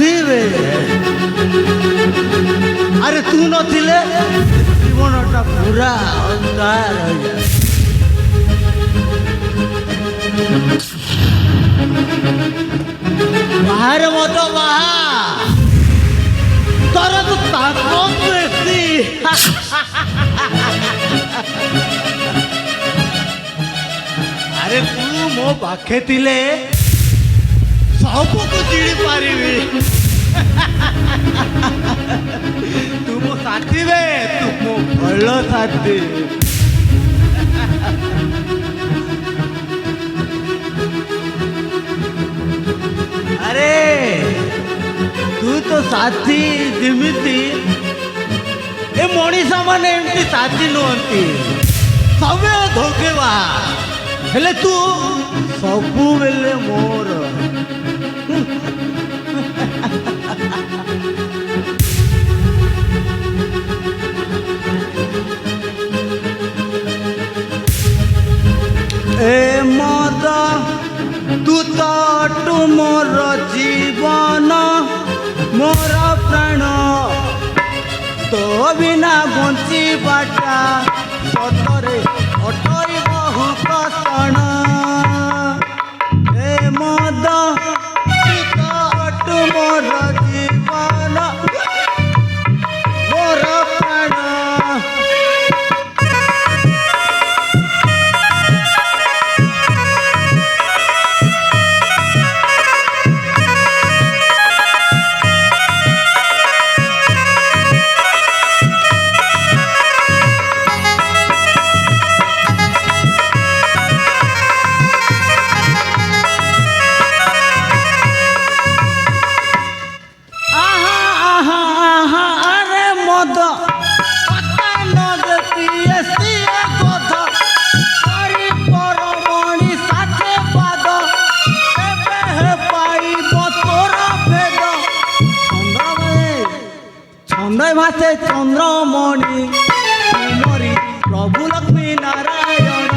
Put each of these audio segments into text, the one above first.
साथी वे अरे तू नथिले जीवनटा पूरा अंधार हो जाए बाहर मत बाहा तोर तो ताकत बेसी अरे तू मो पाखे थिले सबको चिड़ी पारिबी तू मो साथी वे तू मो भलो साथी अरे तू तो साथी जिमिति ए मनीषा माने एमती साथी नुहंती सबे धोकेबा हेले तू सबु बेले मोर ए मद तू तो मोर जीवन मोर प्राण तो बिना बंची बाटा सतरे अटई बहु कषण ए मद तू तो मोर जीवन मोर प्राण भाषे चंद्रमणि तुमरी प्रभु लक्ष्मी नारायण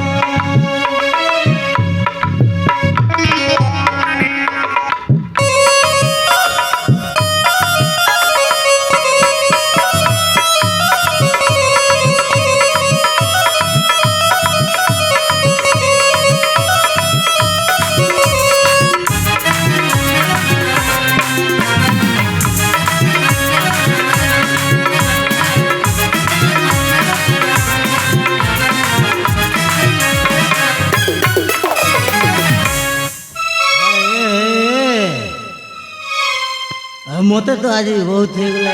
मत तो आज बहुत हो गला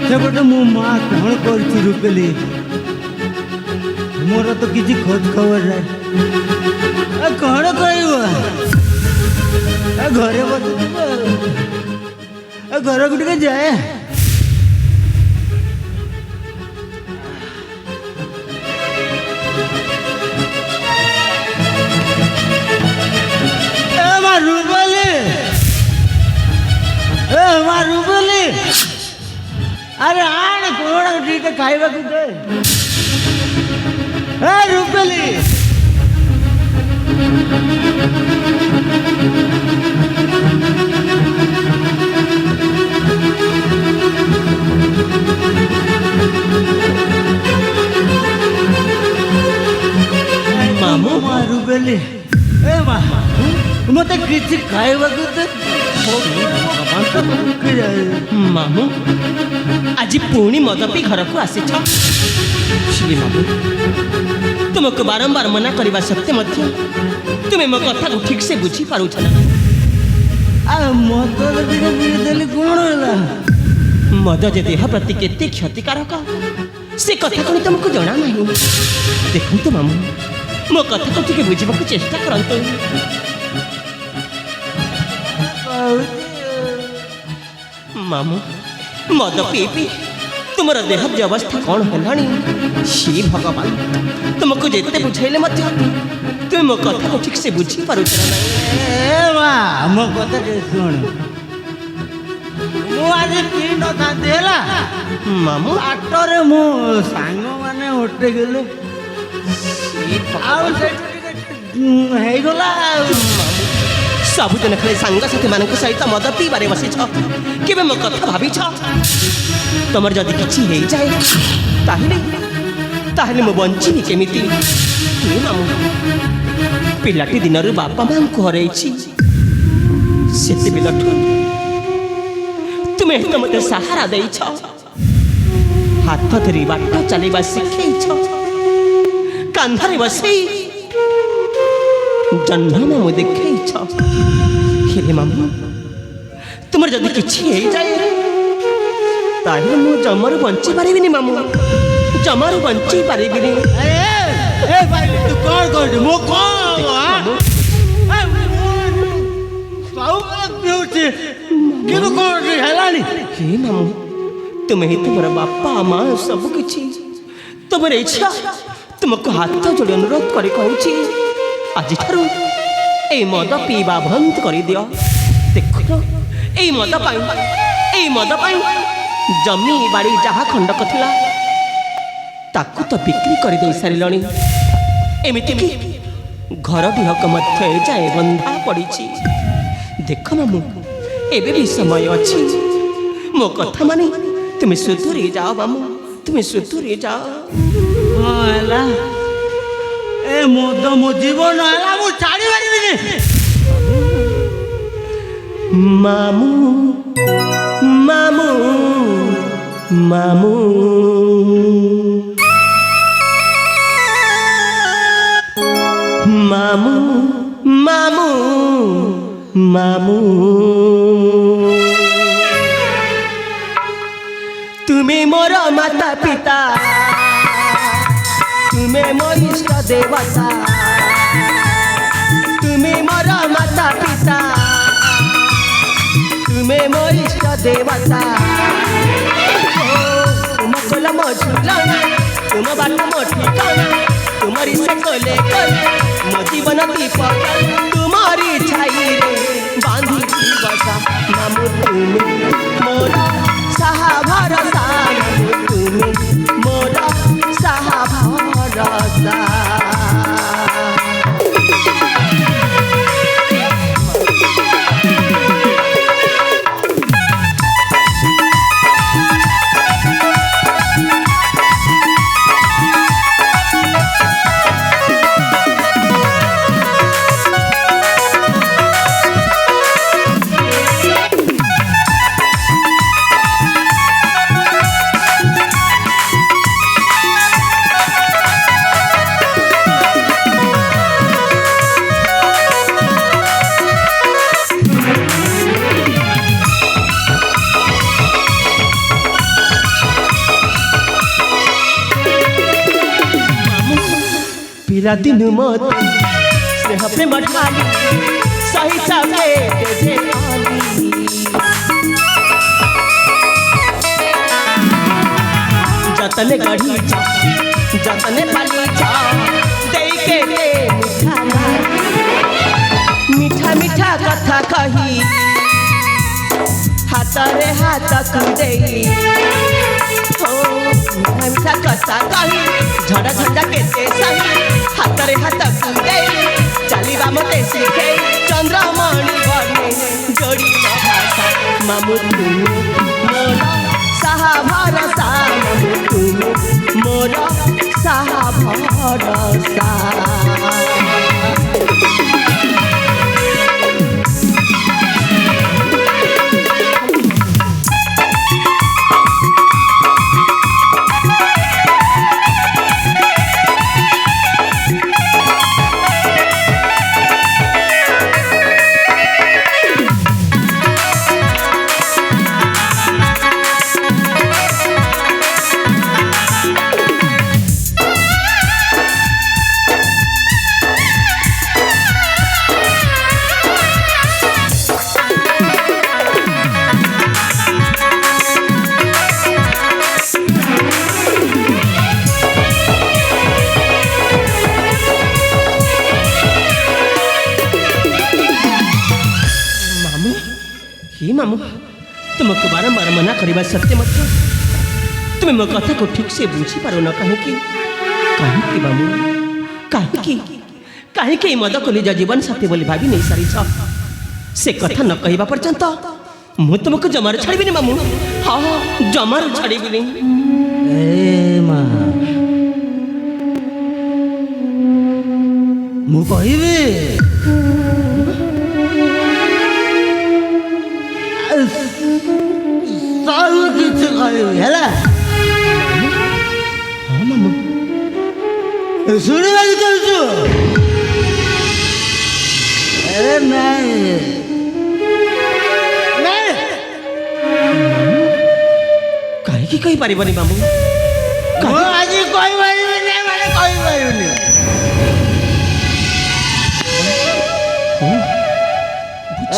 सेपटे मो माँ कौन कर रुपेली मोर तो किसी खोज खबर ना कौन कह घरे घर गुटे जाए रुपेली अरे आने कौन दीटे खाइबा दे रुपेली मामू रुपेली ए माँ मत किसी खाइबा दे मामू आज पुणी मद पी घर को आसी मामू तुमको बारंबार मना करने सत्ते तुम्हें मो कथा को ठीक से बुझी पार मद जे देह प्रति केते क्षतिकारक से कथा कौन तुमको जना ना देखो मामू मो कथा को टे बुझा चेष्टा करते मामू मद पी पी तुमर देह अवस्था कौन है शी भगवान तुमको जिते बुझाइले तुम मो कथा को ठीक से बुझी पार मो कथा शुण मुझे पी न था मामू आटरे मो सांग मैंने उठे गले सबुदिन खाली सांगसाथी मान सहित मद पीबारे बसिछ केबे मो कथा भाबिछ तमर जदि किछि हेई जाए ताहिले ताहिले मो बंचिनी केमिति हे मामू पिलाटी दिनरु बापा मां को हरैछि सेते बिलठु तुमे तो मते सहारा देइछ हाथ धरी बाट चलेबा शिखैछ कांधरे बसै जन्म मो देखैछ हे मामू तुमर जदि किछि हेई जाए ताहिले मो जमर बंची पारिबिनी मामू जमर बंची पारिबिनी ए भाई तू कौन कर मो कौन साउ पिउची किनु कौन हेलानी हे मामू तुम्हें ही तुम्हारा बापा माँ सब किछि तुमर इच्छा तुमको हाथ जोड़ी अनुरोध कर कहूँ आज ठारू ए मद पीवा बंद कर दियो देख ए मद जमी बाड़ी जहाँ खंडक थिला ताकू तो बिक्री कर दे सारिलणी एमिति कि घर दिहक मध्य जाए बंधा पड़ी देख मामू एबे भी समय अच्छी मो कथा मानी तुम्हें सुधुरी जाओ मामू तुम्हें सुधुरी जाओ हेला ए मद मो जीवन हेला मु छाड़ी पारिबिनी मामू मामू मामू मामू मामू मामू तुम्हें मोर माता पिता तुम्हें मोर इष्ट देवता तुम्हें मोर माता पिता तुम्हें मोर इष्ट देवता तुम कोल मो झूलना तुम बाट मो ठिकाना तुम्हारी से कोले मो जीवन दीपक तुम्हारी छाई रे बांधी बसा मामू तुम्हें मोर साहा भरसा मामू तुम्हें मोर साहा भरसा पिला दिन मत स्नेह प्रेम ढाली सही चाहे तेजे आली जतने गढ़ी जतने पाली दे के दे मीठा मीठा कथा कही हाथ रे हाथ तू दे मीठा कथा कही झड़ा झंडा केते सही हाथ रे हाथ दे चलिबा मते शिखे चंद्रमणि बने जोड़ी भाषा मामू तुम मोर साहा भरसा मामू तुम मोर साहा भरसा मामू तुमको बारंबार मना करवा सत्य मत तुम्हें मो कथा को ठीक से बुझी पार न कहीं मामू कहीं मद को निज जीवन साथी बोली भाभी नहीं सारी से कथा न कहवा पर्यंत ମୁଁ ତୁମକୁ ଜମାରୁ ଛାଡ଼ିବିନି ମାମୁଁ। ହଁ ଜମାରୁ ଛାଡ଼ିବିନି। ଏ ମା ମୁଁ କହିବି ସବୁ କିଛି କହିବି ହେଲା। ହଁ ମାମୁଁ। ଶୁଣିବାକୁ ଚାହୁଁଛୁ? ଆରେ ନାଇଁ କାହିଁକି କହିପାରିବନି ମାମୁଁ? ମୁଁ ଆଜି କହିପାରିବିନି ମାନେ କହିପାରିବିନି।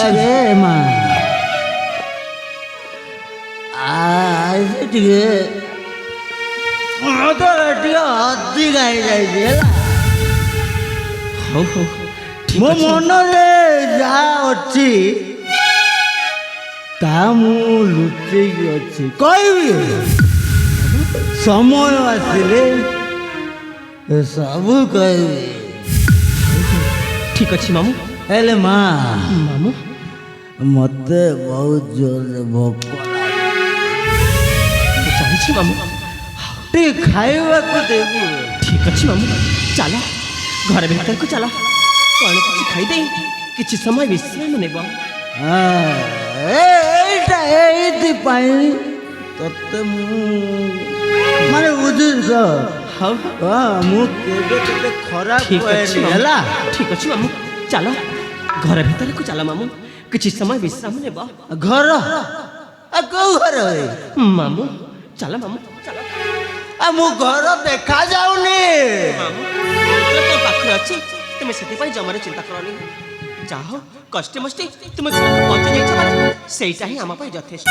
ଆରେ ମା ଆଜି ଟିକେ ଅଧିକା ହେଇଯାଇଛି ହେଲା। ହଉ ହଉ ମୋ ମନରେ ଯାହା ଅଛି ତାହା ମୁଁ ଲୁଚେଇକି ଅଛି କହିବି। ସମୟ ଆସିଲେ ସବୁ କହିବି। ଠିକ୍ ଅଛି ମାମୁଁ। ହେଲେ ମା ମାମୁଁ ମତେ ବହୁତ ଜୋରରେ ଭୋକ ଜାଣିଛି ମାମୁଁ। ଟିକେ ଖାଇବାକୁ ଦେବୁ। ଠିକ୍ ଅଛି ମାମୁଁ ଚାଲ ଘର ଭିତରକୁ ଚାଲ। କ'ଣ କିଛି ଖାଇଦେଇ କିଛି ସମୟ ବିଶ୍ରାମ ନେବ। ଏଇଟା ଏଇଥିପାଇଁ ତତେ ମୁଁ ମାନେ ବୁଝୁଛ। ହଉ ମୁଁ କେବେ କେବେ ଖରାପ ଠିକ୍ ଅଛି ହୁଏନି ହେଲା। ଠିକ୍ ଅଛି ମାମୁଁ ଚାଲ ଘର ଭିତରକୁ ଚାଲ ମାମୁଁ କିଛି ସମୟ ବିଶ୍ରାମ ନେବ। ଘର କୋଉ ଘର? ମାମୁଁ ଚାଲ ମାମୁଁ ଚାଲ। ମୁଁ ଘର ଦେଖାଯାଉନି। ମାମୁଁ ତୋ ପାଖରେ ଅଛି ତୁମେ ସେଥିପାଇଁ ଜମାରୁ ଚିନ୍ତା କରନି। ଯାହ କଷ୍ଟେ ମଷ୍ଟେ ତୁମେ ଘରକୁ ପହଞ୍ଚି ଯାଇଛ ମାନେ ସେଇଟା ହିଁ ଆମ ପାଇଁ ଯଥେଷ୍ଟ।